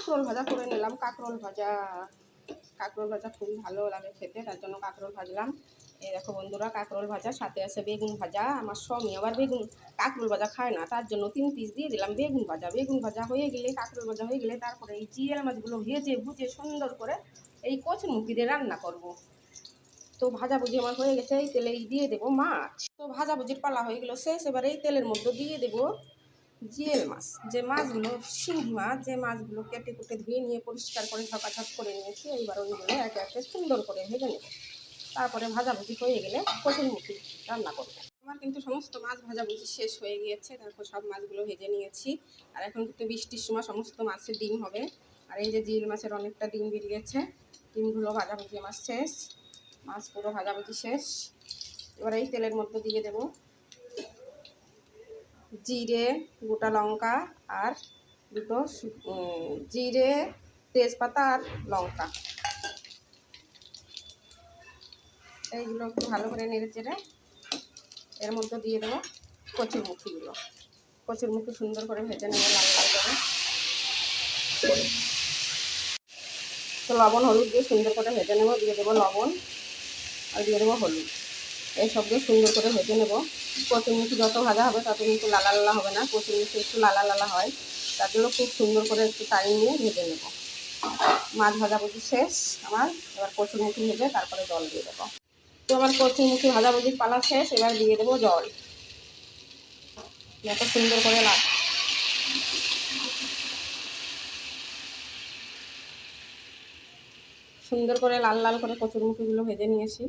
কাঁকরোল ভাজা করে নিলাম। কাঁকরোল ভাজা খুবই ভালো লাগে খেতে, তার জন্য কাঁকরোল ভাজলাম। এই দেখো বন্ধুরা, কাঁকরোল ভাজা, সাথে আছে বেগুন ভাজা। আমার স্বামী আবার কাঁকরোল ভাজা খায় না, তার জন্য 3 পিস দিয়ে দিলাম বেগুন ভাজা হয়ে গেলে, কাঁকরোল ভাজা হয়ে গেলে তারপরে এই জিয়াল মাছগুলো ভুজে সুন্দর করে এই কচুরমুখী দিয়ে রান্না করব। তো ভাজাভুজি আমার হয়ে গেছে, এই তেলে দিয়ে দেবো মাছ। তো ভাজাভুজির পালা হয়ে গেলো শেষ। এবার এই তেলের মধ্যে দিয়ে দেবো জিয়েল মাছ, যে মাছগুলো শিঙি মাছ, যে মাছগুলো কেটে কুটে ধুয়ে নিয়ে পরিষ্কার করে ঝকাঝক করে নিয়েছি। এইবার ওইগুলো একে একে সুন্দর করে ভেজে নেব। তারপরে ভাজাভুজি হয়ে গেলে কচুরমুখী রান্না করব। আমার কিন্তু সমস্ত মাছ ভাজাভুজি শেষ হয়ে গিয়েছে। তারপর সব মাছগুলো ভেজে নিয়েছি। আর এখন কিন্তু বৃষ্টির সময় সমস্ত মাছের ডিম হবে। আর এই যে জিল মাছের অনেকটা ডিম বেরিয়েছে, ডিমগুলো ভাজাভুজি আমার শেষ, মাছ পুরো ভাজাভুজি শেষ। এবার এই তেলের মধ্যে দিয়ে দেব জিরে, গোটা লঙ্কা আর দুটো জিরে, তেজপাতা আর লঙ্কা। এইগুলো একটু ভালো করে নেড়ে চেড়ে এর মধ্যে দিয়ে দেবো কচুরমুখীগুলো। কচুরমুখী সুন্দর করে ভেজে নেবো লাল লাল করে। তো লবণ হলুদ দিয়ে সুন্দর করে ভেজে নেবো। দিয়ে দেবো লবণ আর দিয়ে দেবো হলুদ। এই সব দিয়ে সুন্দর করে ভেজে নেবো। কচুরমুখী যত ভাজা হবে তত কিন্তু লালা লালা হবে না, কচুরমুখী একটু লালা লালা হয়, তার জন্য খুব সুন্দর করে একটু টাইম নিয়ে ভেজে নেব। মাছ ভাজাভুজি শেষ আমার। এবার কচুরমুখী ভেজে তারপরে জল দিয়ে দেবো। তো আমার কচুরমুখী ভাজাভুজির পালা শেষ। এবার দিয়ে দেবো জল। এত সুন্দর করে লাল লাল করে কচুরমুখীগুলো ভেজে নিয়েছি।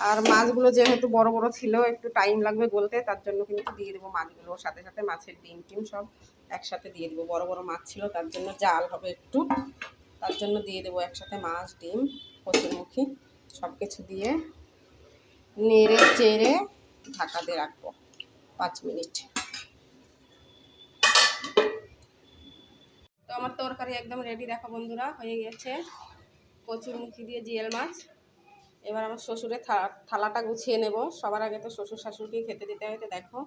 আর মাছগুলো যেহেতু বড় বড় ছিল, একটু টাইম লাগবে গলতে, তার জন্য কিন্তু দিয়ে দেবো মাছগুলোর সাথে সাথে মাছের ডিম টিম সব একসাথে দিয়ে দেবো। বড় বড় মাছ ছিল, তার জন্য জাল হবে একটু, তার জন্য দিয়ে দেবো একসাথে মাছ, ডিম, কচুরমুখী সব কিছু দিয়ে নেড়ে চেড়ে ঢাকা দিয়ে রাখবো 5 মিনিট। তো আমার তরকারি একদম রেডি, দেখো বন্ধুরা, হয়ে গেছে কচুরমুখী দিয়ে জিয়েল মাছ। এবার আমার শ্বশুরের থালাটা গুছিয়ে নেব। সবার আগে তো শ্বশুর শাশুড়িকে খেতে দিতে হয়, তো দেখো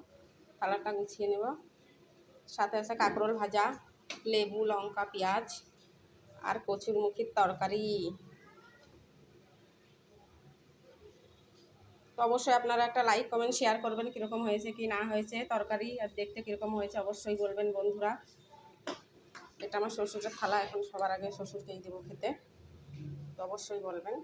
থালাটা গুছিয়ে নেব। সাথে আছে কাঁকরোল ভাজা, লেবু, লঙ্কা, পেঁয়াজ আর কচুরমুখীর তরকারি। তো অবশ্যই আপনারা একটা লাইক কমেন্ট শেয়ার করবেন, কীরকম হয়েছে কি না হয়েছে তরকারি, আর দেখতে কীরকম হয়েছে অবশ্যই বলবেন বন্ধুরা। এটা আমার শ্বশুরের থালা, এখন সবার আগে শ্বশুরকেই দেবো খেতে, তো অবশ্যই বলবেন।